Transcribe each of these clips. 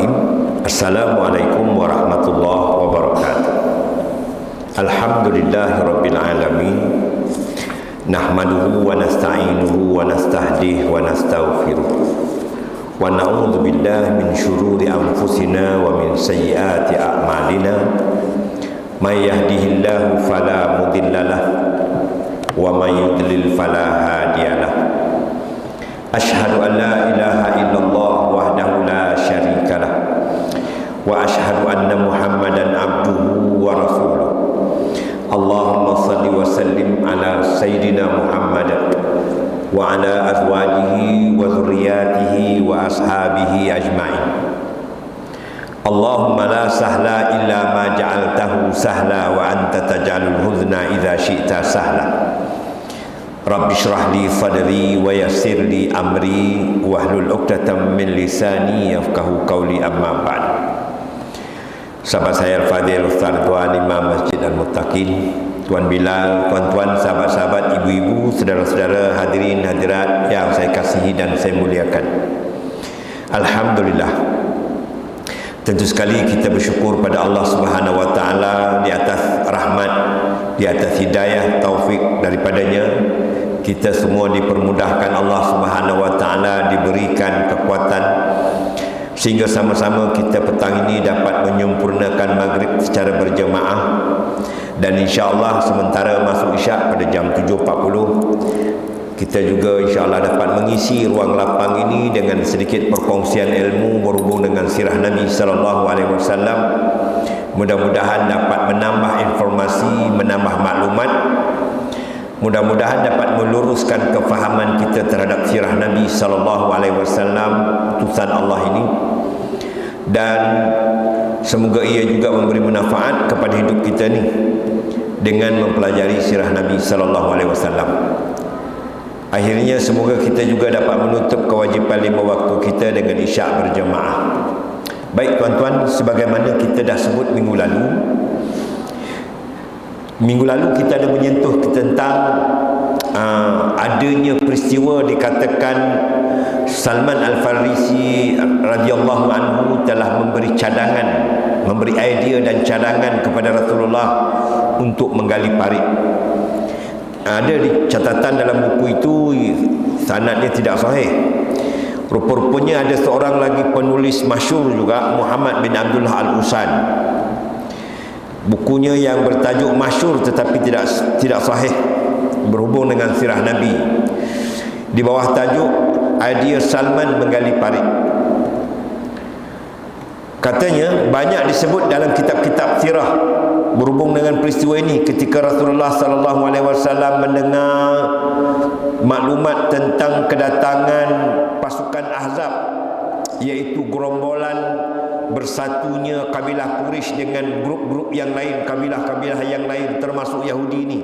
Bismillahirrahmanirrahim. Assalamualaikum warahmatullahi wabarakatuh. Alhamdulillahirabbil alamin. Nahmaduhu wa nasta'inuhu wa nastahdihi wa nastaghfiruh. Wa na'udzu billahi min syururi anfusina wa min sayyiati a'malina. May yahdihillahu fala mudhillalah wa may yudlil fala hadiyalah. Asyhadu an la ilaha illallah wahdahu la syarikalah wa asyhadu anna Muhammadan abduhu wa rasuluh. Allahumma salli wa sallim ala sayyidina Muhammad wa ala azwajihi wa dzurriyyatihi wa ashabihi ajma'in. Allahumma la sahla illa ma ja'altahu sahla wa anta taj'alul huzna idza syi'ta sahla. Rabbi shrah li sadri wa yassir li amri wahlul 'uqdatam min lisani yafqahu qawli, amma ba'd. Sahabat saya Al-Fadhil Ustaz Tuan Imam Masjid Al-Muttaqin, Tuan Bilal, tuan-tuan, sahabat-sahabat, ibu-ibu, saudara-saudara, hadirin hadirat yang saya kasihi dan saya muliakan. Alhamdulillah, tentu sekali kita bersyukur pada Allah Subhanahu wa taala di atas rahmat, di atas hidayah, taufik daripadanya. Kita semua dipermudahkan Allah Subhanahu wa taala, diberikan kekuatan sehingga sama-sama kita petang ini dapat menyempurnakan maghrib secara berjemaah, dan insya-Allah sementara masuk isyak pada jam 7.40 kita juga insya-Allah dapat mengisi ruang lapang ini dengan sedikit perkongsian ilmu berhubung dengan sirah Nabi sallallahu alaihi wasallam. Mudah-mudahan dapat menambah informasi, menambah maklumat. Mudah-mudahan dapat meluruskan kefahaman kita terhadap sirah Nabi sallallahu alaihi wasallam, utusan Allah ini, dan semoga ia juga memberi manfaat kepada hidup kita ni dengan mempelajari sirah Nabi sallallahu alaihi wasallam. Akhirnya semoga kita juga dapat menutup kewajipan 5 waktu kita dengan isyak berjemaah. Baik tuan-tuan, sebagaimana kita dah sebut minggu lalu kita ada menyentuh tentang adanya peristiwa dikatakan Salman Al-Farisi radhiyallahu anhu telah memberi cadangan, memberi idea dan cadangan kepada Rasulullah untuk menggali parit. Ada di catatan dalam buku itu, sanadnya tidak sahih. Rupa-rupanya ada seorang lagi penulis masyhur juga, Muhammad bin Abdullah Al-Usan. Bukunya yang bertajuk masyhur tetapi tidak sahih berhubung dengan sirah Nabi. Di bawah tajuk idea Salman menggali parit. Katanya banyak disebut dalam kitab-kitab sirah berhubung dengan peristiwa ini ketika Rasulullah sallallahu alaihi wasallam mendengar maklumat tentang kedatangan pasukan Ahzab, iaitu gerombolan bersatunya kabilah Quraisy dengan grup-grup yang lain, kabilah-kabilah yang lain termasuk Yahudi ini,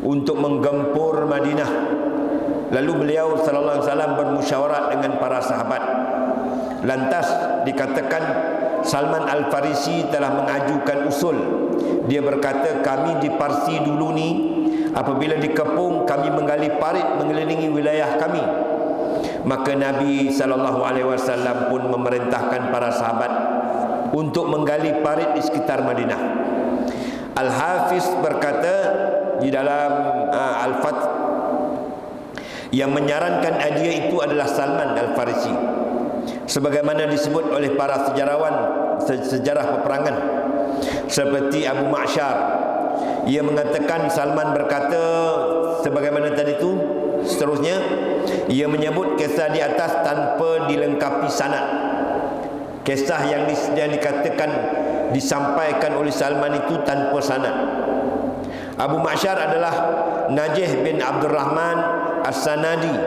untuk menggempur Madinah. Lalu beliau sallallahu alaihi wasallam bermusyawarah dengan para sahabat. Lantas dikatakan Salman Al-Farisi telah mengajukan usul. Dia berkata, kami di Parsi dulu ni, apabila dikepung kami menggali parit mengelilingi wilayah kami. Maka Nabi SAW pun memerintahkan para sahabat untuk menggali parit di sekitar Madinah. Al-Hafiz berkata di dalam Al-Fath, yang menyarankan idea itu adalah Salman Al-Farisi, sebagaimana disebut oleh para sejarawan sejarah peperangan seperti Abu Ma'syar. Ia mengatakan Salman berkata sebagaimana tadi itu. Seterusnya ia menyebut kisah di atas tanpa dilengkapi sanad. Kisah yang dikatakan disampaikan oleh Salman itu tanpa sanad. Abu Ma'syar adalah Najih bin Abdurrahman As-Sanadi.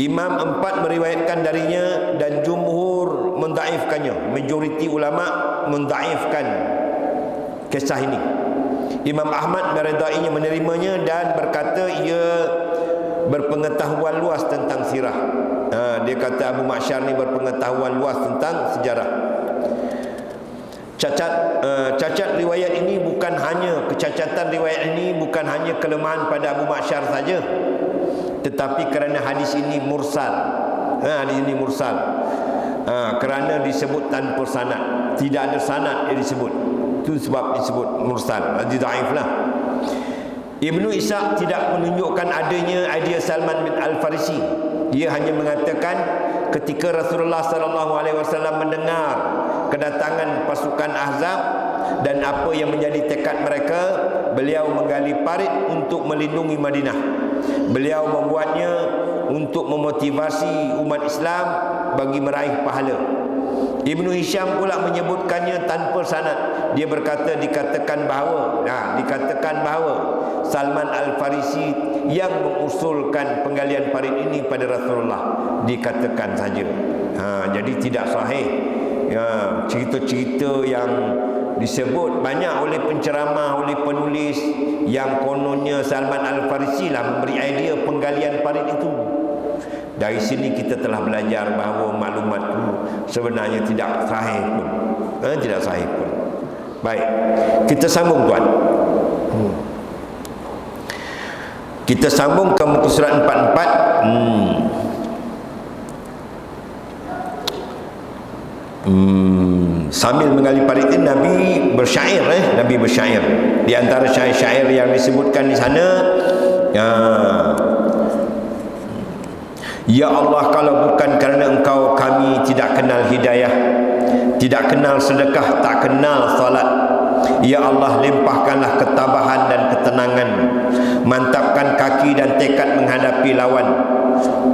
Imam 4 meriwayatkan darinya dan jumhur mendaifkannya. Majoriti ulama mendaifkan kisah ini. Imam Ahmad meredainya, menerimanya dan berkata ia berpengetahuan luas tentang sirah. Dia kata Abu Ma'syar ni berpengetahuan luas tentang sejarah. Cacat riwayat ini bukan hanya kecacatan riwayat ini bukan hanya kelemahan pada Abu Ma'syar saja, tetapi kerana hadis ini mursal. Hadis ini mursal. kerana disebut tanpa sanad. Tidak ada sanad yang disebut. Itu sebab disebut mursal. Jadi dhaif lah. Ibnu Ishaq tidak menunjukkan adanya idea Salman bin Al-Farisi. Dia hanya mengatakan ketika Rasulullah SAW mendengar kedatangan pasukan Ahzab dan apa yang menjadi tekad mereka, beliau menggali parit untuk melindungi Madinah. Beliau membuatnya untuk memotivasi umat Islam bagi meraih pahala. Ibnu Hisham pula menyebutkannya tanpa sanad. Dia berkata dikatakan bahawa Salman Al-Farisi yang mengusulkan penggalian parit ini pada Rasulullah. Dikatakan saja. Jadi tidak sahih. Cerita-cerita yang disebut banyak oleh penceramah, oleh penulis yang kononnya Salman Al-Farisi lah memberi idea penggalian parit itu. Dari sini kita telah belajar bahawa maklumat itu sebenarnya tidak sahih pun. Tidak sahih pun. Baik, kita sambung tuan. Kita sambung ke muka surat 44. Sambil menggali parit ini Nabi bersyair. Nabi bersyair. Di antara syair-syair yang disebutkan di sana, Ya Allah, kalau bukan kerana Engkau, kami tidak kenal hidayah, tidak kenal sedekah, tak kenal salat. Ya Allah, limpahkanlah ketabahan dan ketenangan, mantapkan kaki dan tekad menghadapi lawan.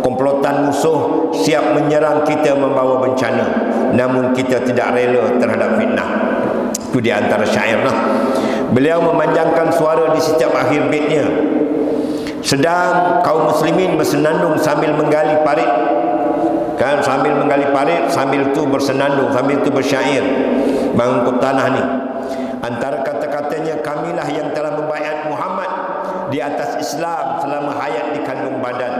Komplotan musuh siap menyerang kita membawa bencana, namun kita tidak rela terhadap fitnah. Itu di antara syair lah. Beliau memanjangkan suara di setiap akhir baitnya. Sedang kaum muslimin bersenandung sambil menggali parit, kan, sambil menggali parit, sambil tu bersenandung, sambil tu bersyair mengangkut tanah ni. Antara kata-katanya, kamilah yang telah membaiat Muhammad di atas Islam selama hayat di kandung badan.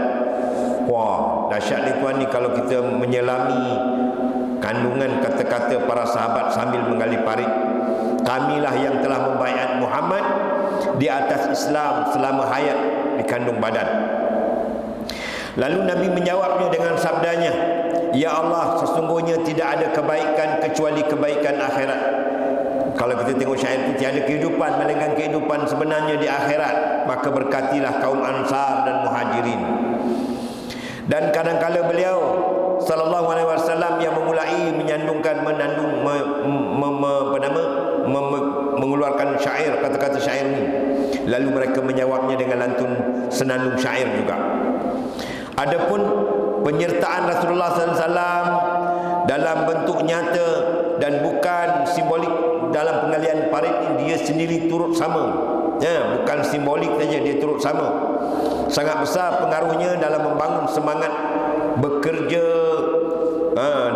Wah, dahsyat ni tuan ni kalau kita menyelami kandungan kata-kata para sahabat sambil menggali parit. Kamilah yang telah membaiat Muhammad di atas Islam selama hayat di kandung badan. Lalu Nabi menjawabnya dengan sabdanya, Ya Allah, sesungguhnya tidak ada kebaikan kecuali kebaikan akhirat. Kalau kita tengok syair itu, tiada kehidupan melainkan kehidupan sebenarnya di akhirat. Maka berkatilah kaum Ansar dan Muhajirin. Dan kadang-kala beliau sallallahu alaihi wasallam yang memulai mengeluarkan syair, kata-kata syair ini, lalu mereka menjawabnya dengan lantun senandung syair juga. Adapun penyertaan Rasulullah SAW dalam bentuk nyata dan bukan simbolik dalam penggalian parit ini, dia sendiri turut sama. Bukan simbolik saja, dia turut sama. Sangat besar pengaruhnya dalam membangun semangat bekerja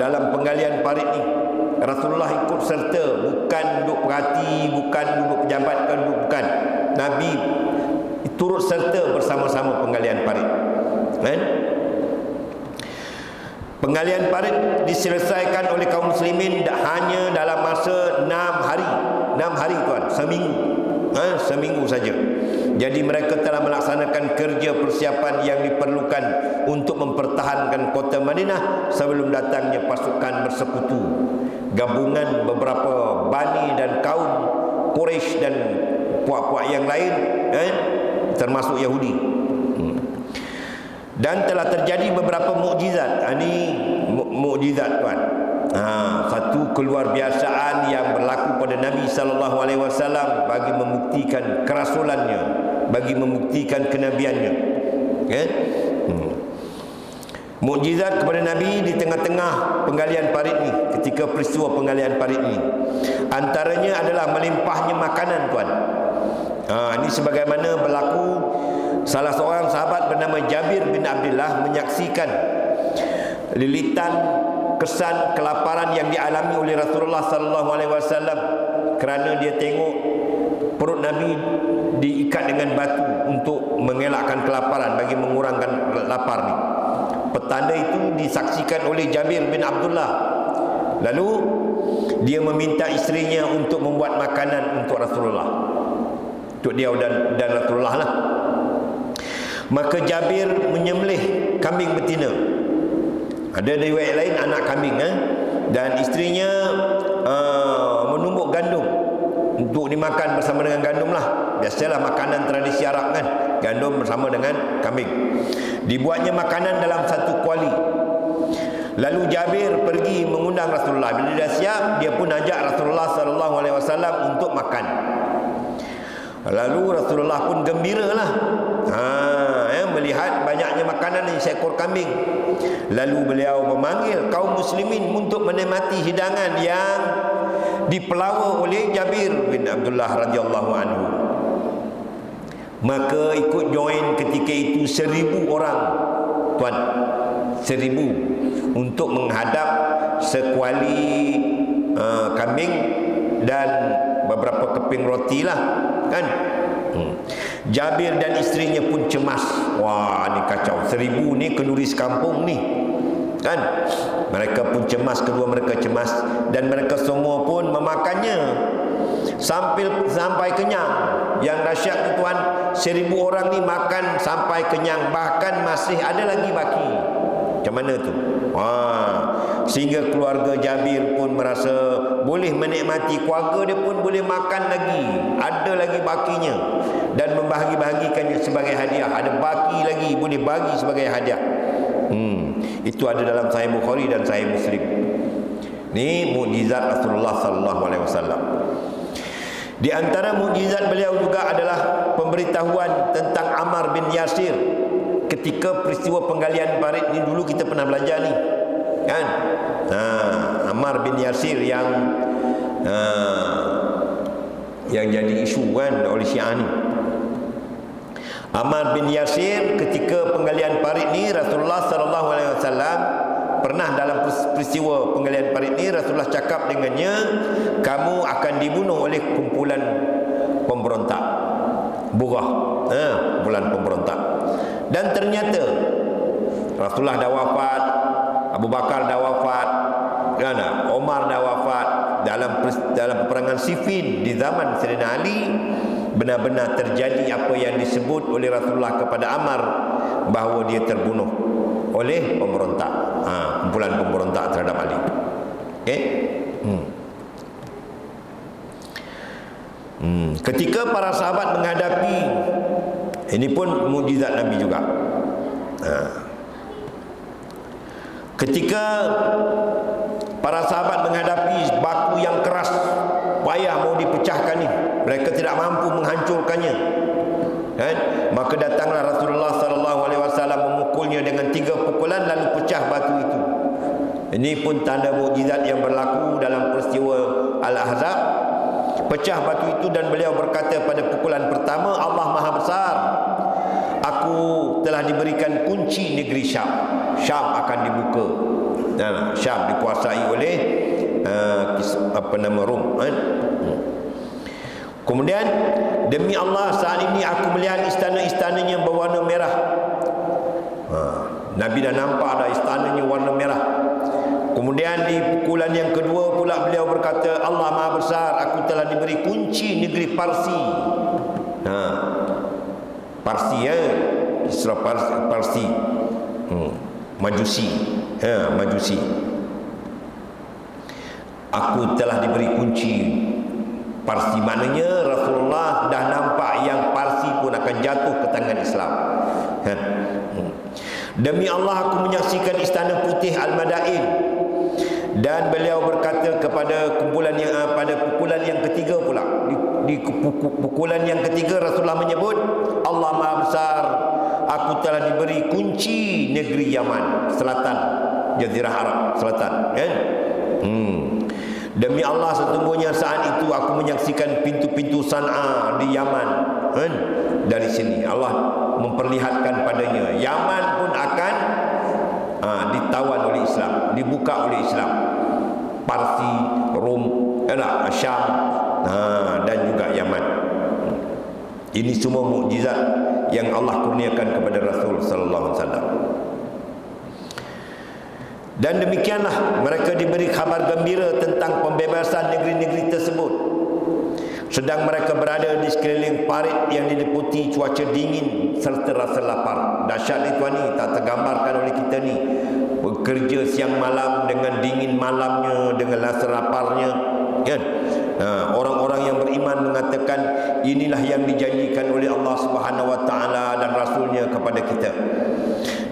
dalam penggalian parit ini. Rasulullah ikut serta, bukan duduk perhati, bukan duduk pejabat, bukan. Nabi turut serta bersama-sama penggalian parit. Penggalian parit diselesaikan oleh kaum muslimin hanya dalam masa 6 hari. 6 hari tuan, seminggu. Seminggu saja. Jadi mereka telah melaksanakan kerja persiapan yang diperlukan untuk mempertahankan kota Madinah sebelum datangnya pasukan bersekutu, gabungan beberapa bani dan kaum Quraisy dan puak-puak yang lain, termasuk Yahudi. Dan telah terjadi beberapa mukjizat. Ini mukjizat tuan. Satu keluarbiasaan yang berlaku pada Nabi SAW bagi membuktikan kerasulannya, bagi membuktikan kenabiannya. Mukjizat kepada Nabi di tengah-tengah penggalian parit ni, ketika peristiwa penggalian parit ni, antaranya adalah melimpahnya makanan tuan. Ini sebagaimana berlaku, salah seorang sahabat bernama Jabir bin Abdullah menyaksikan lilitan kesan kelaparan yang dialami oleh Rasulullah SAW kerana dia tengok perut Nabi diikat dengan batu untuk mengelakkan kelaparan, bagi mengurangkan lapar ni. Petanda itu disaksikan oleh Jabir bin Abdullah. Lalu dia meminta isterinya untuk membuat makanan untuk Rasulullah, untuk dia dan Rasulullah lah. Maka Jabir menyembelih kambing betina. Ada riwayat lain anak kambing, dan isterinya menumbuk gandum untuk dimakan bersama dengan gandum lah. Biasalah makanan tradisi Arab kan, gandum bersama dengan kambing. Dibuatnya makanan dalam satu kuali. Lalu Jabir pergi mengundang Rasulullah. Bila dia siap, dia pun ajak Rasulullah sallallahu alaihi wasallam untuk makan. Lalu Rasulullah pun gembiralah melihat banyaknya makanan di seekor kambing. Lalu beliau memanggil kaum muslimin untuk menikmati hidangan yang dipelawa oleh Jabir bin Abdullah radhiyallahu anhu. Maka ikut join ketika itu 1,000 orang, tuan, 1,000 untuk menghadap sekuali kambing dan beberapa keping roti lah kan. Jabir dan isterinya pun cemas. Wah, ni kacau, 1,000 ni kenduri sekampung ni kan. Mereka pun cemas, kedua mereka cemas, dan mereka semua pun memakannya sampai kenyang. Yang dahsyat tu tuan, 1,000 orang ni makan sampai kenyang, bahkan masih ada lagi baki. Macam mana tu? Sehingga keluarga Jabir pun merasa boleh menikmati, keluarga dia pun boleh makan lagi, ada lagi bakinya, dan membahagi-bahagikannya sebagai hadiah. Ada baki lagi, boleh bagi sebagai hadiah. Itu ada dalam Sahih Bukhari dan Sahih Muslim. Ni mukjizat Rasulullah sallallahu alaihi wasallam. Di antara mukjizat beliau juga adalah pemberitahuan tentang Ammar bin Yasir. Ketika peristiwa penggalian parit ni, dulu kita pernah belajar ni kan. Ammar bin Yasir yang jadi isu kan oleh Syiah ni. Ammar bin Yasir, ketika penggalian parit ni, Rasulullah sallallahu alaihi wasallam pernah dalam peristiwa penggalian parit ni, Rasulullah cakap dengannya, kamu akan dibunuh oleh kumpulan pemberontak, Burah, kumpulan pemberontak. Dan ternyata Rasulullah dah wafat, Abu Bakar dah wafat, kan? Omar dah wafat. Dalam peperangan Siffin di zaman Sayyidina Ali, benar-benar terjadi apa yang disebut oleh Rasulullah kepada Ammar, bahawa dia terbunuh oleh pemberontak, kumpulan pemberontak terhadap Ali. Okey. Ketika para sahabat menghadapi, ini pun mukjizat Nabi juga. Ketika para sahabat menghadapi batu yang keras, payah mau dipecahkan ni, mereka tidak mampu menghancurkannya kan? Maka datanglah Rasulullah sallallahu alaihi wasallam memukulnya dengan 3 pukulan, lalu pecah batu itu. Ini pun tanda mukjizat yang berlaku dalam peristiwa Al-Ahzab. Pecah batu itu dan beliau berkata pada pukulan pertama, Allah Maha Besar, aku telah diberikan kunci negeri Syam. Syam akan dibuka. Syam dikuasai oleh Rom. Kemudian, demi Allah, saat ini aku melihat istana-istananya berwarna merah. Nabi dah nampak dah istananya warna merah. Kemudian di pukulan yang kedua pula beliau berkata, Allah Maha Besar, aku telah diberi kunci negeri Parsi. Parsi, Isra Parsi, Majusi, Majusi. Aku telah diberi kunci Parsi. Maknanya Rasulullah dah nampak yang Parsi pun akan jatuh ke tangan Islam. Demi Allah, aku menyaksikan istana putih Al-Madain. Dan beliau berkata kepada kumpulan yang pada pukulan yang ketiga pula, di pukulan yang ketiga Rasulullah menyebut, Allah Maha Besar, aku telah diberi kunci negeri Yaman Selatan, Jazirah Arab Selatan kan? Demi Allah, sesungguhnya saat itu aku menyaksikan pintu-pintu San'a di Yaman kan? Dari sini Allah memperlihatkan padanya Yaman pun akan ditawan oleh Islam, dibuka oleh Islam. Parsi, Rom, Syam, dan juga Yaman. Ini semua mukjizat yang Allah kurniakan kepada Rasul sallallahu alaihi wasallam. Dan demikianlah mereka diberi kabar gembira tentang pembebasan negeri-negeri tersebut. sedang mereka berada di sekeliling parit yang diliputi cuaca dingin serta rasa lapar. Dahsyat ni tuan ni, tak tergambarkan oleh kita ni. Bekerja siang malam dengan dingin malamnya, dengan rasa laparnya, kan? Orang-orang yang beriman mengatakan inilah yang dijanjikan oleh Allah Subhanahu wa taala dan rasulnya kepada kita.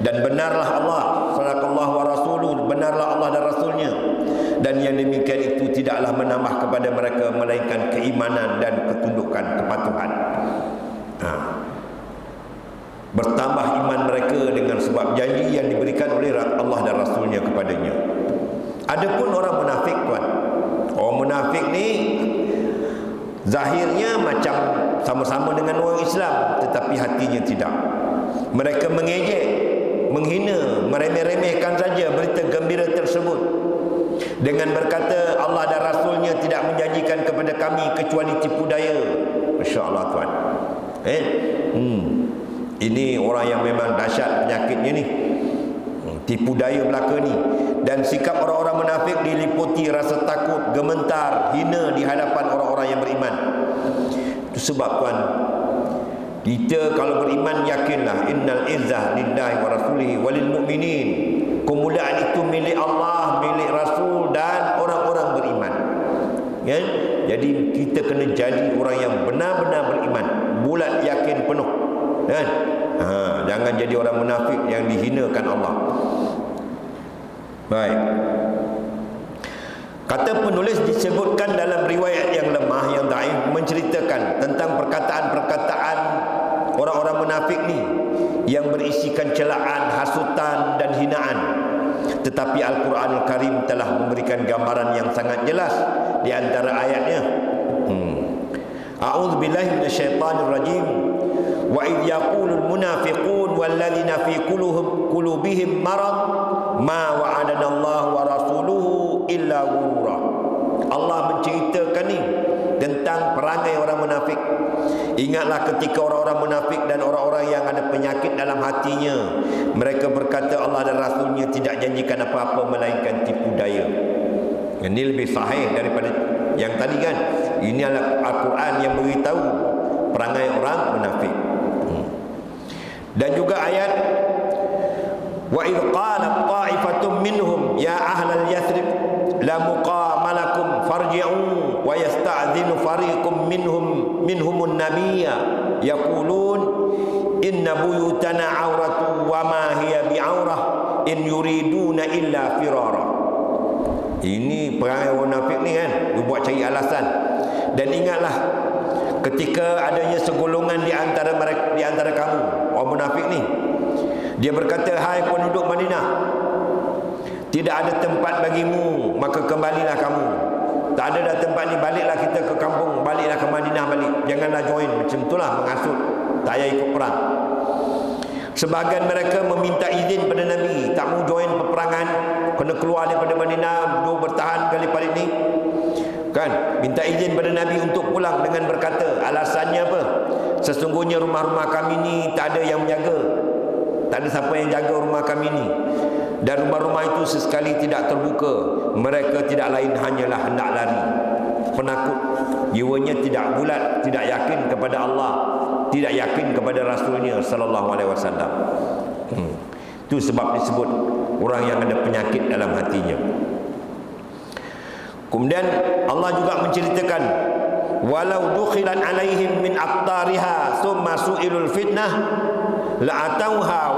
Dan benarlah Allah, sadaqallahu wa rasuluh, benarlah Allah dan rasulnya. Dan yang demikian itu tidaklah menambah kepada mereka melainkan keimanan dan ketundukan, kepatuhan. Bertambah iman mereka dengan sebab janji yang diberikan oleh Allah dan rasulnya kepadanya. Adapun orang munafik tuan, orang munafik ni zahirnya macam sama-sama dengan orang Islam, tetapi hatinya tidak. Mereka mengejek, menghina, meremeh-remehkan saja berita gembira tersebut dengan berkata Allah dan rasulnya tidak menjanjikan kepada kami kecuali tipu daya. Masya-Allah tuan. Ini orang yang memang dahsyat penyakitnya ni. Tipu daya belaka ni. Dan sikap orang-orang munafik diliputi rasa takut, gemetar, hina di hadapan orang-orang yang beriman. Itu sebab tuan, kita kalau beriman yakinlah innal izzah lillahi wa rasulihi walil mu'minin. Kemuliaan itu milik Allah, milik Rasul dan orang-orang beriman. Ya? Jadi kita kena jadi orang yang benar-benar beriman, bulat yakin penuh. Kan? Jangan jadi orang munafik yang dihinakan Allah. Baik. Kata penulis disebutkan dalam riwayat yang lemah, yang dhaif, menceritakan tentang perkataan-perkataan orang-orang munafik ni yang berisikan celaan, hasutan dan hinaan. Tetapi Al-Quranul Karim telah memberikan gambaran yang sangat jelas di antara ayatnya. A'udzubillahi minasyaitonir rajim. Wa idh yaqulul munafiqun walladzina fi qulubihim marad ma wa'adana Allah wa rasuluhu illa ghurura. Allah menceritakan ni tentang perangai orang munafik. Ingatlah ketika orang-orang munafik dan orang-orang yang ada penyakit dalam hatinya, mereka berkata Allah dan rasulnya tidak janjikan apa-apa melainkan tipu daya. Ini lebih sahih daripada yang tadi kan. Ini adalah Al-Quran yang beritahu perangai orang munafik. Dan juga ayat wa idh qalat ta'ifatun minhum ya ahlal yathrib la muqama lakum farji'u wa yasta'dhinu fariqum minhumun nabiyya yaqulun inna buyutana 'auratu wa ma hiya bi'aurah in yuriduna illa firara. Ini perangai munafik ni kan, dia buat cari alasan. Dan ingatlah ketika adanya segolongan di antara mereka, di antara kamu orang munafik ni, dia berkata, hai penduduk Madinah, tidak ada tempat bagimu, maka kembalilah kamu. Tak ada dah tempat ni, baliklah kita ke kampung, baliklah ke Madinah balik. Janganlah join. Macam itulah mengasut, tak payah ikut perang. Sebahagian mereka meminta izin pada Nabi, tak mau join peperangan, kena keluar daripada Madinah, duduk bertahan kali paling ni kan, minta izin pada Nabi untuk pulang dengan berkata, alasannya apa? Sesungguhnya rumah-rumah kami ni tak ada yang menjaga, tak ada siapa yang jaga rumah kami ni, dan rumah-rumah itu sesekali tidak terbuka. Mereka tidak lain hanyalah hendak lari, penakut, jiwanya tidak bulat, tidak yakin kepada Allah, tidak yakin kepada Rasulnya sallallahu alaihi wasallam. Itu sebab disebut orang yang ada penyakit dalam hatinya. Kemudian Allah juga menceritakan, walau dukhilan alaihim min aqtariha thumma su'ilul fitnah la'atauha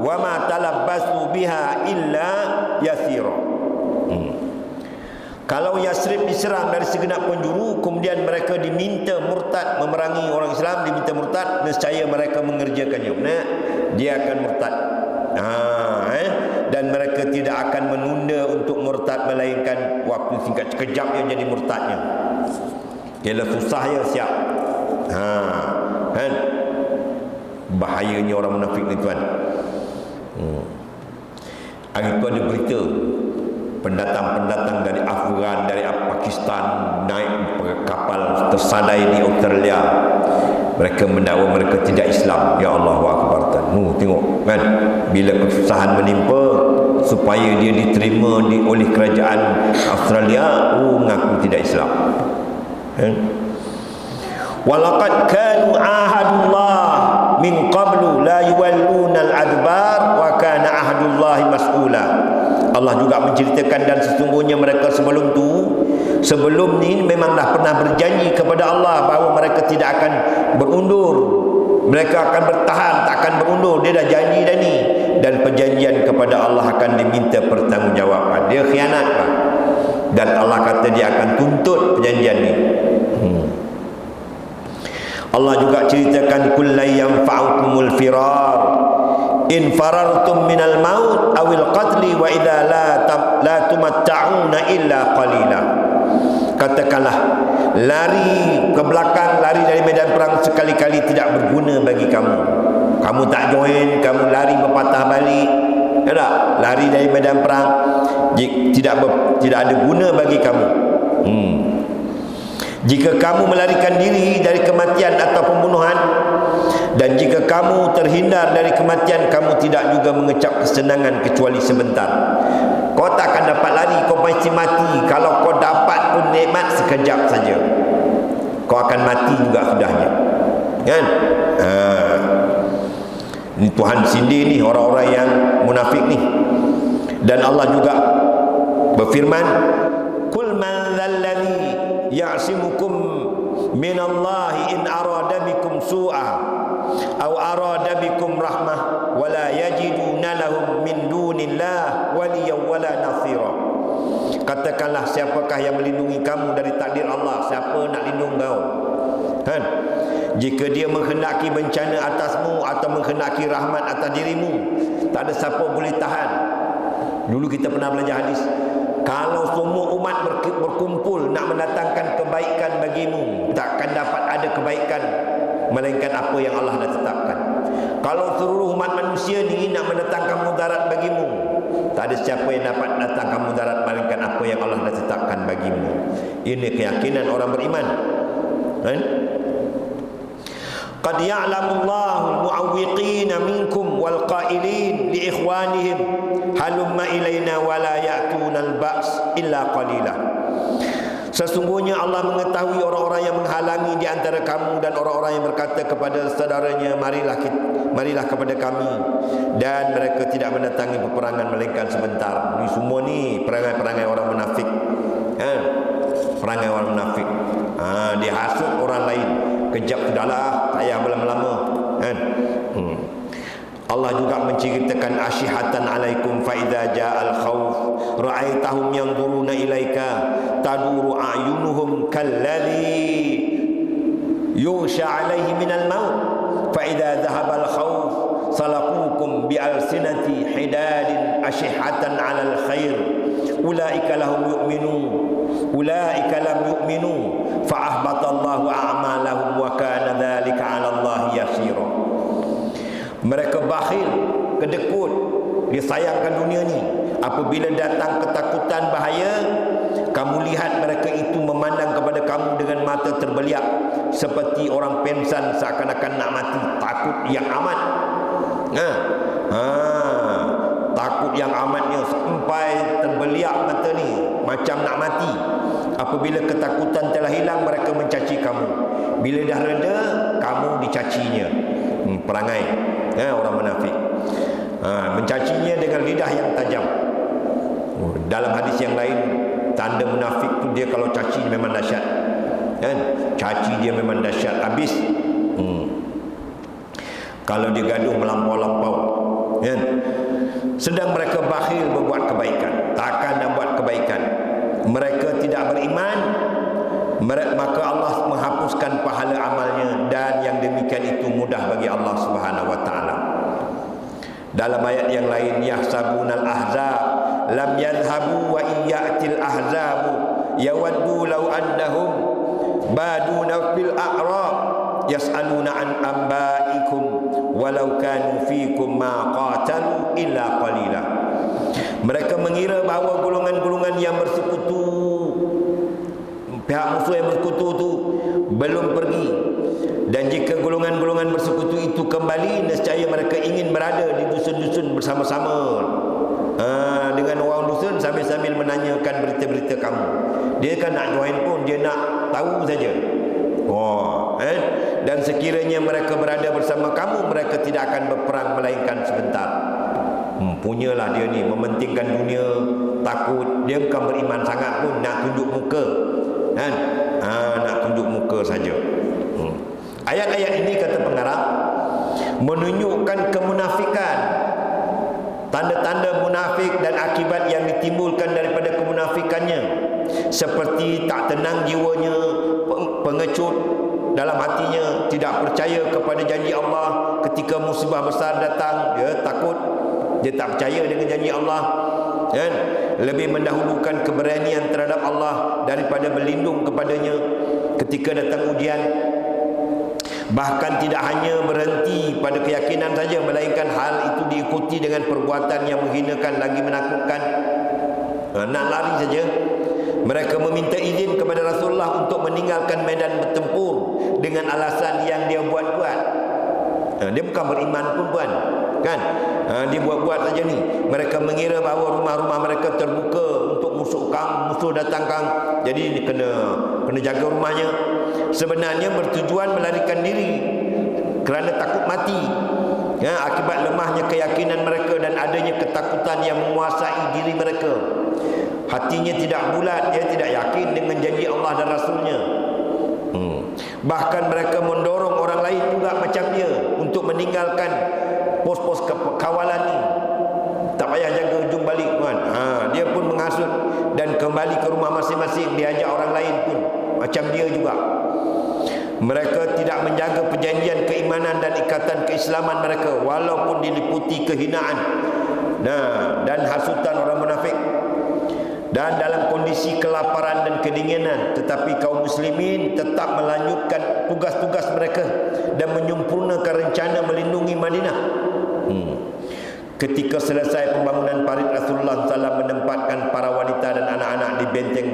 wa ma talabbasu biha illa yasira. Kalau Yasrib diserang dari segenap penjuru, kemudian mereka diminta murtad, memerangi orang Islam, diminta murtad, nescaya mereka mengerjakannya. Dia akan murtad. Dan mereka tidak akan menunda untuk murtad melainkan waktu singkat, sekejap dia jadi murtadnya. Ialah susah ya siap. Kan? Bahayanya orang munafik ni tuan. Hari tu ada berita pendatang-pendatang dari Afghan, dari Pakistan naik kapal tersadai di Australia. Mereka mendakwa mereka tidak Islam. Ya Allah Akbar. Tengok kan, bila kesusahan menimpa supaya dia diterima oleh kerajaan Australia, mengaku tidak Islam. Walaqad kanu ahadullah min qablu la yuwalluna al-adbar wa kana ahadullahi mas'ula. Allah juga menceritakan, dan sesungguhnya mereka sebelum ni memanglah pernah berjanji kepada Allah bahawa mereka tidak akan berundur, mereka akan bertahan, tak akan berundur. Dia dah janji dah ni, dan perjanjian kepada Allah akan diminta pertanggungjawaban. Dia khianat lah, dan Allah kata dia akan tuntut perjanjian ni. Allah juga ceritakan, kullay yanfa'ukumul firar in farartum minal maut awil qatli wa idza la tumatta'una illa qalila. Katakanlah, lari ke belakang, lari dari medan perang sekali-kali tidak berguna bagi kamu. Kamu tak join, kamu lari berpatah balik, ya tak? Lari dari medan perang tidak ada guna bagi kamu. Jika kamu melarikan diri dari kematian atau pembunuhan, dan jika kamu terhindar dari kematian, kamu tidak juga mengecap kesenangan kecuali sebentar. Kau tak akan dapat lari, kau pasti mati. Kalau kau dapat pun nikmat sekejap saja, kau akan mati juga sudahnya, kan? Ini Tuhan sindir ni orang-orang yang munafik ni. Dan Allah juga berfirman, kul man dzalladzi ya'simukum minallahi in arada bikum su'a aw arada bikum rahmah wa la yajiduna lahum min dunillah waliyyan wala nasira. Katakanlah, siapakah yang melindungi kamu dari takdir Allah? Siapa nak lindung kau? Kan? Jika dia menghendaki bencana atasmu atau menghendaki rahmat atas dirimu, tak ada siapa boleh tahan. Dulu kita pernah belajar hadis, kalau semua umat berkumpul nak mendatangkan kebaikan bagimu, takkan dapat ada kebaikan melainkan apa yang Allah dah tetapkan. Kalau seluruh umat manusia ni nak mendatangkan mudarat bagimu, tak ada siapa yang dapat mendatangkan mudarat melainkan apa yang Allah dah tetapkan bagimu. Ini keyakinan orang beriman. Kan? Qad ya'lamullahu al-mu'awwiqina minkum wal qailin li ikhwanihim halumma ilaina wa la ya'tuna al-ba's illa qalila. Sesungguhnya Allah mengetahui orang-orang yang menghalangi di antara kamu dan orang-orang yang berkata kepada saudaranya, marilah kepada kami, dan mereka tidak mendatangi peperangan melainkan sebentar. Ini semua ni perangai-perangai orang munafik. Perangai orang munafik. Dia hasut orang lain, kejap sudahlah, tak payah berlama-lama, kan? Allah juga menceritakan, asyihatan alaikum fa idza ja'al khauf ra'aitahum yanzuruna ilaika taduru a'yunuhum kalladhi yusha 'alaihi minal maut fa idza dhahaba al khauf salaqukum bi alsinati hidadin asyihatan 'alal khair ulaika lahum yu'minun ulaika lam yu'minu fa ahbatallahu a'malahum wa kana dzalika 'ala Allahi yasira. Mereka bakhil, kedekut, dia sayangkan dunia ni. Apabila datang ketakutan bahaya, kamu lihat mereka itu memandang kepada kamu dengan mata terbeliak seperti orang pengsan seakan-akan nak mati. Takut yang amat. Takut yang amatnya sampai terbeliak mata ni, macam nak mati. Apabila ketakutan telah hilang, mereka mencaci kamu. Bila dah reda, kamu dicacinya. Perangai orang munafik. Mencacinya dengan lidah yang tajam. Dalam hadis yang lain, tanda munafik tu dia kalau caci memang dahsyat, kan? Caci dia memang dahsyat habis. Kalau dia gaduh melampau-lampau, kan? Sedang mereka bakhil berbuat kebaikan, takkan nak buat kebaikan. Mereka tidak beriman, maka Allah menghapuskan pahala amalnya, dan yang demikian itu mudah bagi Allah Subhanahu wa taala. Dalam ayat yang lain, yahsabunal ahzab lam yadhhabu wa iyatil ahzabu yawaddu law annahum baduna fil a'rab yas'aluna an ambaikum walau kanu fikum ma qatalu illa qalila. Mereka mengira bahawa golongan-golongan yang bersekutu, pihak musuh yang bersekutu tu belum pergi, dan jika golongan-golongan bersekutu itu kembali, nescaya mereka ingin berada di dusun-dusun bersama-sama. dengan orang dusun sambil-sambil menanyakan berita-berita kamu. Dia kan nak join pun, dia nak tahu saja. Dan sekiranya mereka berada bersama kamu, mereka tidak akan berperang melainkan sebentar. Punyalah dia ni, mementingkan dunia, takut. Dia bukan beriman sangat pun, nak tunjuk muka kan? Nak tunjuk muka saja. Ayat-ayat ini, kata pengarang, menunjukkan kemunafikan, tanda-tanda munafik dan akibat yang ditimbulkan daripada kemunafikannya, seperti tak tenang jiwanya, pengecut dalam hatinya, tidak percaya kepada janji Allah ketika musibah besar datang. Dia takut, dia tak percaya dengan janji Allah, kan? Lebih mendahulukan keberanian terhadap Allah daripada berlindung kepadanya ketika datang ujian. Bahkan tidak hanya berhenti pada keyakinan saja, melainkan hal itu diikuti dengan perbuatan yang menghinakan lagi menakutkan. Nak lari saja. Mereka meminta izin kepada Rasulullah untuk meninggalkan medan bertempur dengan alasan yang dia buat-buat. Dia bukan beriman pun puan, kan? Dia buat-buat saja ni. Mereka mengira bahawa rumah-rumah mereka terbuka untuk musuh datang kang. Jadi kena jaga rumahnya. Sebenarnya bertujuan melarikan diri kerana takut mati, akibat lemahnya keyakinan mereka dan adanya ketakutan yang menguasai diri mereka. Hatinya tidak bulat, dia tidak yakin dengan janji Allah dan Rasulnya. Bahkan mereka mendorong orang lain juga macam dia untuk meninggalkan pos-pos kawalan ni. Tak payah jaga ujung balik kan? Dia pun menghasut dan kembali ke rumah masing-masing, diajak orang lain pun macam dia juga. Mereka tidak menjaga perjanjian keimanan dan ikatan keislaman mereka, walaupun diliputi kehinaan dan hasutan orang munafik. Dan dalam kondisi kelaparan dan kedinginan, tetapi kaum muslimin tetap melanjutkan tugas-tugas mereka dan menyempurnakan rencana melindungi Madinah. Ketika selesai pembangunan parit, Rasulullah SAW menempatkan para wanita dan anak-anak di benteng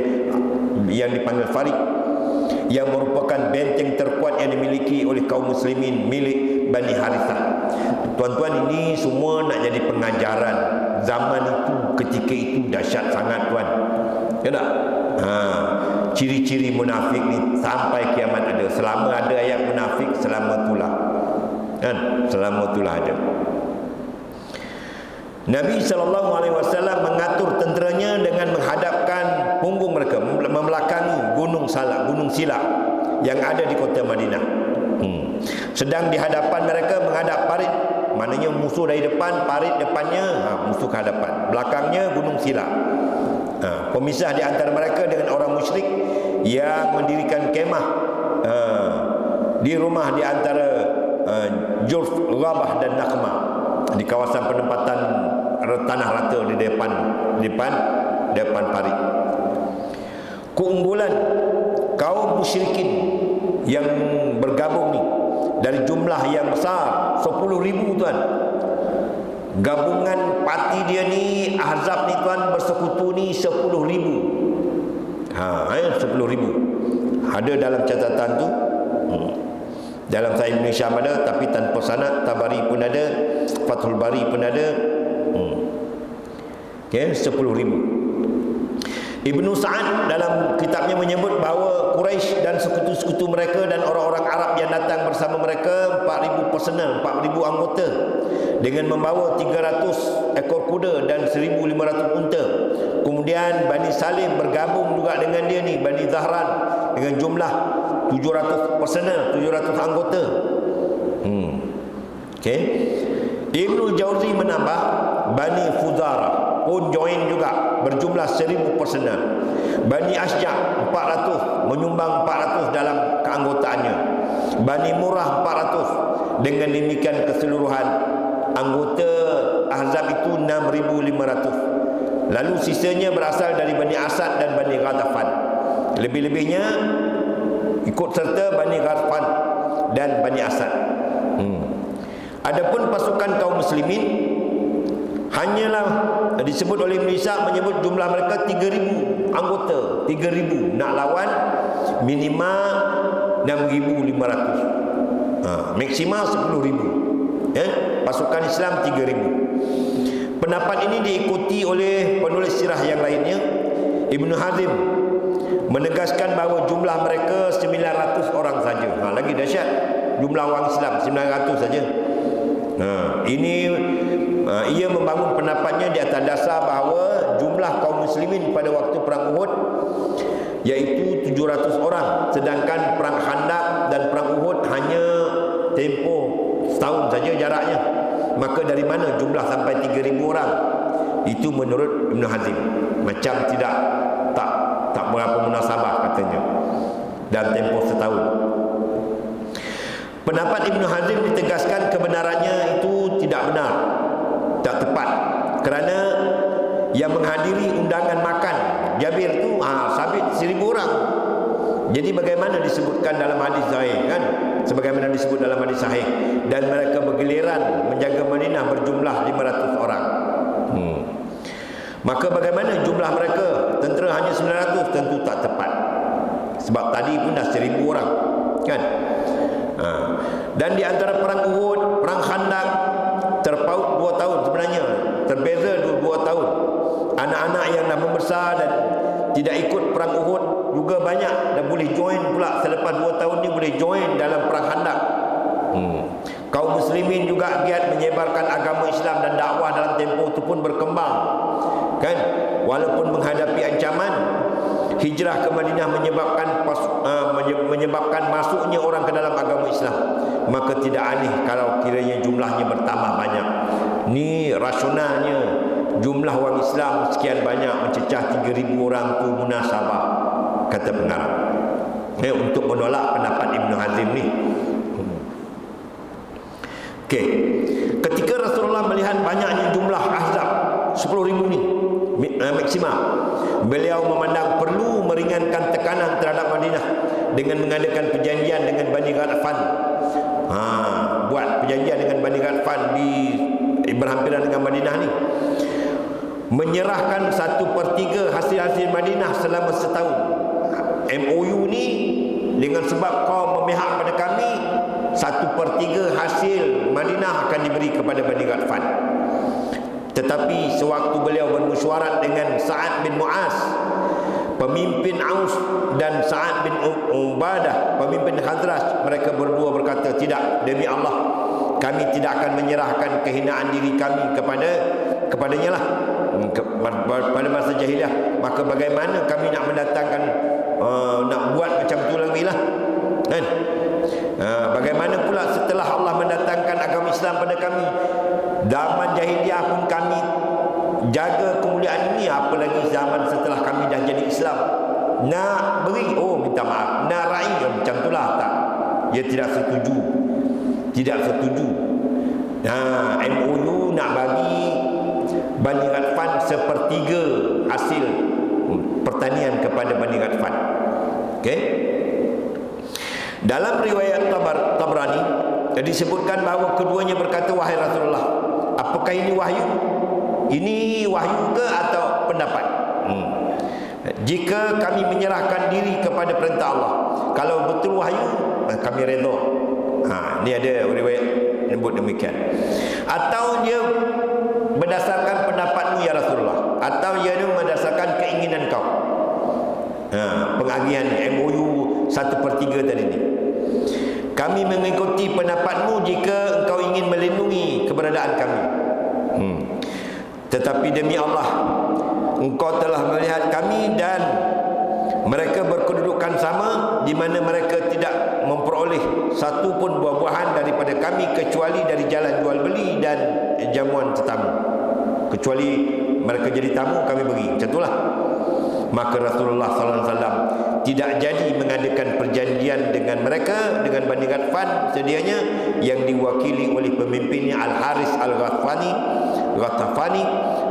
yang dipanggil Farid, yang merupakan benteng terkuat yang dimiliki oleh kaum muslimin milik Bani Harithah. Tuan-tuan, ini semua nak jadi pengajaran. Zaman itu, ketika itu dahsyat sangat tuan. Ya tak? Ciri-ciri munafik ni sampai kiamat ada. Selama ada ayat munafik, selama itulah, kan? Selama itulah ada. Nabi SAW mengatur tenteranya dengan menghadapkan punggung mereka, membelakangi Gunung Sila yang ada di kota Madinah. Sedang di hadapan mereka menghadap parit, maknanya musuh dari depan, parit depannya, musuh ke hadapan, belakangnya Gunung Sila. Pemisah di antara mereka dengan orang musyrik yang mendirikan kemah di rumah di antara Jurf, Ghabah dan Naqmah, di kawasan penempatan tanah rata di depan parit. Keunggulan kaum musyrikin yang bergabung ni dari jumlah yang besar, 10,000 tuan. Gabungan parti dia ni, Ahzab ni tuan, bersekutu ni 10,000. 10,000 ada dalam catatan tu. Dalam Sahih Ibn Hisham ada, tapi tanpa sanad. Tabari pun ada, Fathul Bari pun ada. 10,000. Ibnu Sa'ad dalam kitabnya menyebut bahawa Quraisy dan sekutu-sekutu mereka dan orang-orang Arab yang datang bersama mereka 4,000 personel, 4,000 anggota, dengan membawa 300 ekor kuda dan 1,500 unta. Kemudian Bani Salim bergabung juga dengan dia ni, Bani Zahran, dengan jumlah 700 personel, 700 anggota. Ibnu Jauzi menambah Bani Fuzara pun join juga, berjumlah 1,000 personel. Bani Asja' 400, menyumbang 400 dalam keanggotaannya. Bani Murrah 400. Dengan demikian keseluruhan anggota Ahzab itu 6,500. Lalu sisanya berasal dari Bani Asad dan Bani Ghatafan. Lebih-lebihnya ikut serta Bani Ghatafan dan Bani Asad. Adapun pasukan kaum muslimin, hanyalah disebut oleh Ibn Ishaq, menyebut jumlah mereka 3,000 anggota. 3,000 nak lawan minimal 6,500, maksimal 10,000. Pasukan Islam 3,000. Pendapat ini diikuti oleh penulis sirah yang lainnya. Ibnu Hazim menegaskan bahawa jumlah mereka 900 orang saja. Lagi dahsyat, jumlah orang Islam 900 saja. Ia membangun pendapatnya di atas dasar bahawa jumlah kaum muslimin pada waktu perang Uhud iaitu 700 orang, sedangkan perang Khandaq dan perang Uhud hanya tempoh setahun saja jaraknya. Maka dari mana jumlah sampai 3000 orang? Itu menurut Ibn Hazim macam tak berapa munasabah katanya, dan tempoh setahun. Pendapat Ibn Hazim ditegaskan kebenarannya itu tidak benar, tak tepat, kerana yang menghadiri undangan makan Jabir itu sabit 1000 orang. Jadi bagaimana disebutkan dalam hadis sahih kan? Sebagaimana disebut dalam hadis sahih, dan mereka bergiliran menjaga Madinah berjumlah 500 orang. Maka bagaimana jumlah mereka? Tentera hanya 900, tentu tak tepat. Sebab tadi pun dah 1000 orang kan? Dan di antara perang Uhud, perang Khandaq terpaut 2 tahun sebenarnya, terbeza 2 tahun. Anak-anak yang dah membesar dan tidak ikut perang Uhud juga banyak, dan boleh join pula selepas 2 tahun ni, boleh join dalam perang Khandaq. Kaum muslimin juga giat menyebarkan agama Islam dan dakwah dalam tempoh itu pun berkembang kan, walaupun menghadapi ancaman. Hijrah ke Madinah menyebabkan masuknya orang ke dalam agama Islam. Maka tidak aneh kalau kiranya jumlahnya bertambah banyak. Ni rasionalnya, jumlah orang Islam sekian banyak mencecah 3000 orang tu munasabah, kata pengarang. Untuk menolak pendapat Ibn Hazim ni. Okey. Ketika Rasulullah melihat banyaknya jumlah Ahzab 10,000 ni maksimal, beliau memandang perlu meringankan tekanan terhadap Madinah dengan mengadakan perjanjian dengan Bani Ghatfan. Buat perjanjian dengan Bani Ghatfan di berhampiran dengan Madinah ni, menyerahkan 1/3 hasil-hasil Madinah selama setahun. MOU ni dengan sebab kau memihak pada kami, 1/3 hasil Madinah akan diberi kepada Bani Ghatfan. Tetapi sewaktu beliau bermusyawarah dengan Sa'ad bin Mu'az, pemimpin Aus, dan Sa'ad bin Ubadah, pemimpin Khazraj, mereka berdua berkata, tidak, demi Allah kami tidak akan menyerahkan kehinaan diri kami kepadanya lah pada masa jahiliah. Maka bagaimana kami nak mendatangkan nak buat macam tu lagi lah kan? Bagaimana pula setelah Allah mendatangkan agama Islam pada kami? Zaman jahiliah pun kami jaga kemuliaan ini, apalagi zaman setelah kami dah jadi Islam. Nak beri, minta maaf, nak raih, macam itulah. Tak, dia tidak setuju. MOU nak bagi Bani Ghatfan 1/3 hasil pertanian kepada Bani Ghatfan. Okey. Dalam riwayat Tabrani disebutkan bahawa keduanya berkata, wahai Rasulullah, apakah ini wahyu? Ini wahyu ke atau pendapat? Jika kami menyerahkan diri kepada perintah Allah, kalau betul wahyu, kami redha. Ni ada riwayat sebut demikian. Atau dia berdasarkan pendapatmu ya Rasulullah, atau ia berdasarkan keinginan kau. Pengagihan MOU 1/3 tadi ni. Kami mengikuti pendapatmu jika engkau ingin melindungi keberadaan kami. Tetapi demi Allah, engkau telah melihat kami dan mereka berkedudukan sama, di mana mereka tidak memperoleh satu pun buah-buahan daripada kami kecuali dari jalan jual beli dan jamuan tetamu. Kecuali mereka jadi tamu, kami beri. Macam itulah. Maka Rasulullah SAW tidak jadi mengadakan perjanjian dengan mereka, dengan Bani Ghatfan sedianya, yang diwakili oleh pemimpinnya Al-Haris Al-Ghatfani,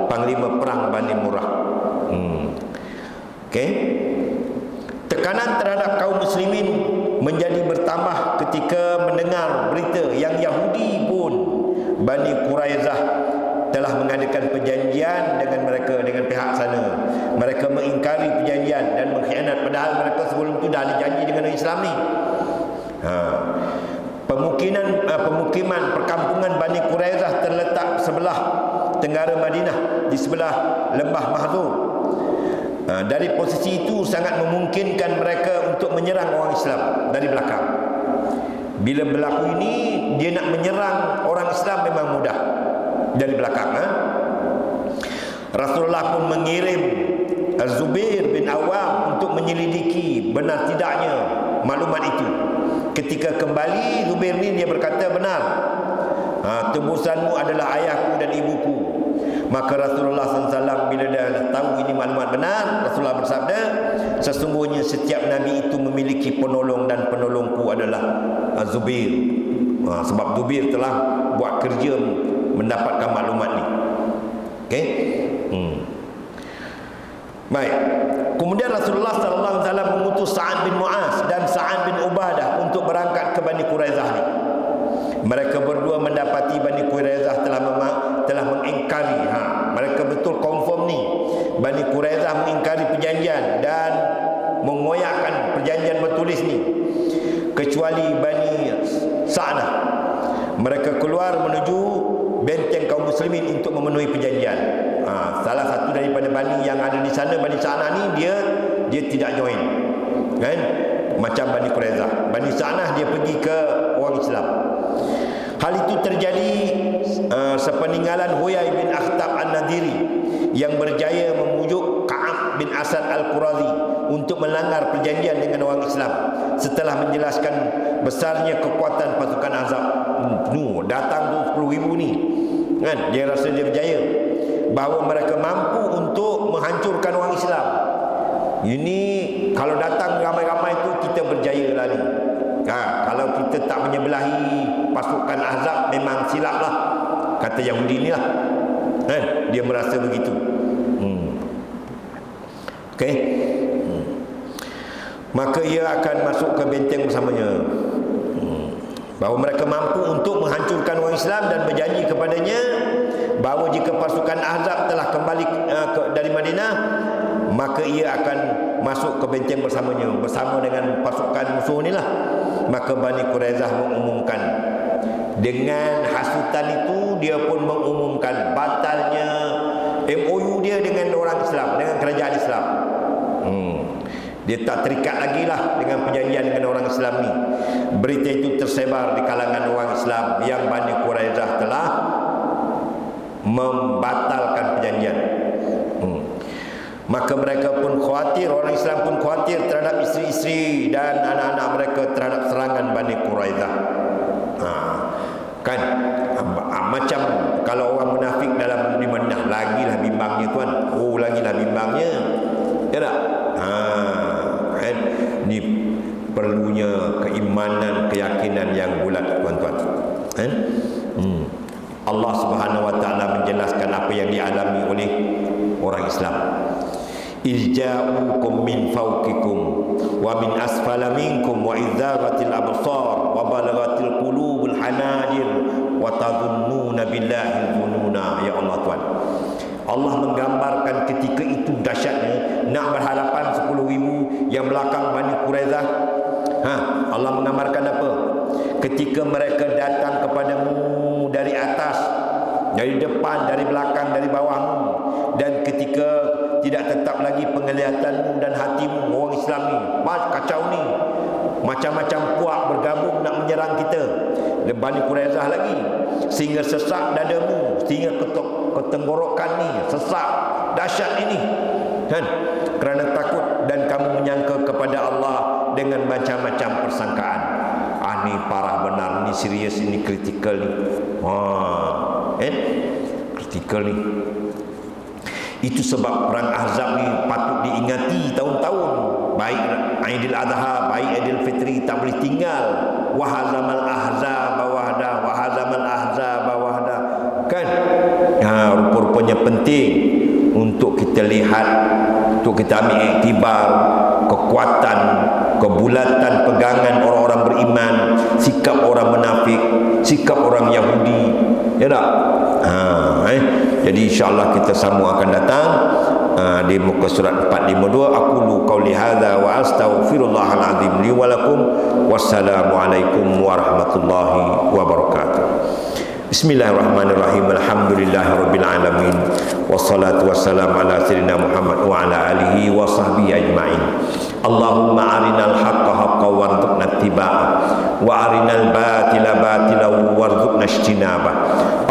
panglima perang Bani Murrah. Okey. Tekanan terhadap kaum muslimin menjadi bertambah ketika mendengar berita yang Yahudi pun, Bani Quraizah, telah mengadakan perjanjian dengan mereka, dengan pihak sana. Mereka mengingkari perjanjian dan mengkhianat, padahal mereka sebelum itu dah ada janji dengan orang Islam ni. Pemukiman perkampungan Bani Quraizah terletak sebelah tenggara Madinah di sebelah lembah Mahzur. Dari posisi itu sangat memungkinkan mereka untuk menyerang orang Islam dari belakang. Bila berlaku ini, dia nak menyerang orang Islam memang mudah dari belakang. Rasulullah pun mengirim Zubair bin Awam untuk menyelidiki benar tidaknya maklumat itu. Ketika kembali, Zubair ni dia berkata benar, tebusanmu adalah ayahku dan ibuku. Maka Rasulullah SAW bila dah tahu ini maklumat benar, Rasulullah bersabda, sesungguhnya setiap Nabi itu memiliki penolong dan penolongku adalah Zubair. Sebab Zubair telah buat kerja mendapatkan maklumat ni. Okey. Baik. Kemudian Rasulullah SAW mengutus Sa'ad bin Mu'az dan Sa'ad bin Ubadah untuk berangkat ke Bani Quraizah ni. Mereka berdua mendapati Bani Quraizah telah mengingkari. Mereka betul confirm ni. Bani Quraizah mengingkari perjanjian dan mengoyakkan perjanjian bertulis ni. Kecuali Bani Sa'dah. Mereka keluar menuju benteng kaum muslimin untuk memenuhi perjanjian. Salah satu daripada Bani yang ada di sana, Bani Sa'dah ni, dia tidak join, kan? Macam Bani Quraizah. Bani Sa'dah dia pergi ke orang Islam. Hal itu terjadi sepeninggalan Huyai bin Akhtab An-Nadiri yang berjaya memujuk Ka'ab bin Asad Al-Qurazi untuk melanggar perjanjian dengan orang Islam. Setelah menjelaskan besarnya kekuatan pasukan Ahzab, datang tu 10,000 ni, kan? Dia rasa dia berjaya, bahawa mereka mampu untuk menghancurkan orang Islam. Ini kalau datang ramai-ramai tu kita berjaya lah ni. Kalau kita tak menyebelahi pasukan Ahzab memang silap lah, kata Yahudi ni lah, kan? Dia merasa begitu. Okey. Maka ia akan masuk ke benteng bersamanya. Bahawa mereka mampu untuk menghancurkan orang Islam dan berjanji kepadanya bahawa jika pasukan Ahzab telah kembali dari Madinah, maka ia akan masuk ke benteng bersamanya bersama dengan pasukan musuh ni lah. Maka Bani Quraizah mengumumkan. Dengan hasutan itu dia pun mengumumkan batalnya MOU dia dengan orang Islam, dengan kerajaan Islam. Dia tak terikat lagi lah dengan perjanjian dengan orang Islam ni. Berita itu tersebar di kalangan orang Islam yang Bani Quraizah telah membatalkan perjanjian. Maka mereka pun khawatir, orang Islam pun khawatir terhadap isteri-isteri dan anak-anak mereka terhadap serangan Bani Quraizah. Kan? Macam kalau orang munafik dalam di Madinah, lagilah bimbangnya tuan. Lagilah bimbangnya. Ya tak? Kan? Ni perlunya keimanan, keyakinan yang bulat tuan-tuan. Kan? Allah Subhanahu wa taala menjelaskan apa yang dialami oleh orang Islam. Irja'ukum min fawqikum wa min asfala minkum wa idzaghatil absar wa balaghatil qulubul hanajir wa tadhunnuna billahi dhununa. Ya Allah Tuhan, Allah menggambarkan ketika itu dahsyatnya nak berhadapan 10,000 yang belakang Bani Quraizah. Allah menggambarkan apa? Ketika mereka datang kepadamu dari atas, dari depan, dari belakang, dari bawahmu, dan ketika tidak tetap lagi penglihatanmu dan hatimu, orang Islam ni kacau ni, macam-macam puak bergabung nak menyerang kita, Bani Quraizah lagi, sehingga sesak dadamu, sehingga ketenggorokan ni sesak, dahsyat ini, kan? Kerana takut dan kamu menyangka kepada Allah dengan macam-macam persangkaan. Ni parah benar, ni serius, ini kritikal ni. Kritikal ni. Itu sebab perang Ahzab ni patut diingati tahun-tahun. Baik Aidil Adha, baik Aidil Fitri, tak boleh tinggal. Wahazamal ahzab wahda, wahazamal ahzab wahda. Kan? Rupa-rupanya penting untuk kita lihat, untuk kita ambil iktibar kekuatan, kebulatan pegangan orang-orang beriman, sikap orang munafik, sikap orang Yahudi. Ya tak? Jadi insya-Allah kita semua akan datang di muka surat 452. Aqulu qauli hadza wa astaghfirullahal azim li wa lakum. Wassalamualaikum warahmatullahi wabarakatuh. Bismillahirrahmanirrahim. Alhamdulillahirabbil alamin. Wassalatu wassalamu ala sayyidina Muhammad wa ala alihi wa sahbihi ajmain. Allahumma arinal haqqa haqqan warzuqna ittiba'ah wa arinal batila batilan warzuqna ijtinabah.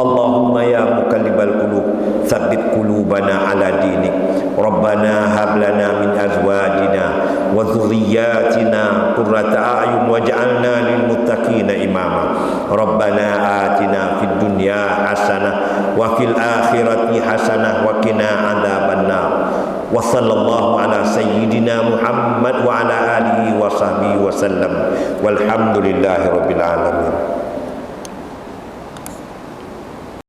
Allahumma ya muqallibal qulub tsabbit qulubana ala dinik. Rabbana hab lana min azwajina wa dhurriyyatina qurrata a'yun waj'alna lil muttaqina imama. Rabbana atina fid dunya hasanah wa fil akhirati hasanah wa qina adzabannar. Wa sallallahu ala sayyidina Muhammad wa ala alihi wa sahbihi wa sallam. Walhamdulillahi rabbil alamin.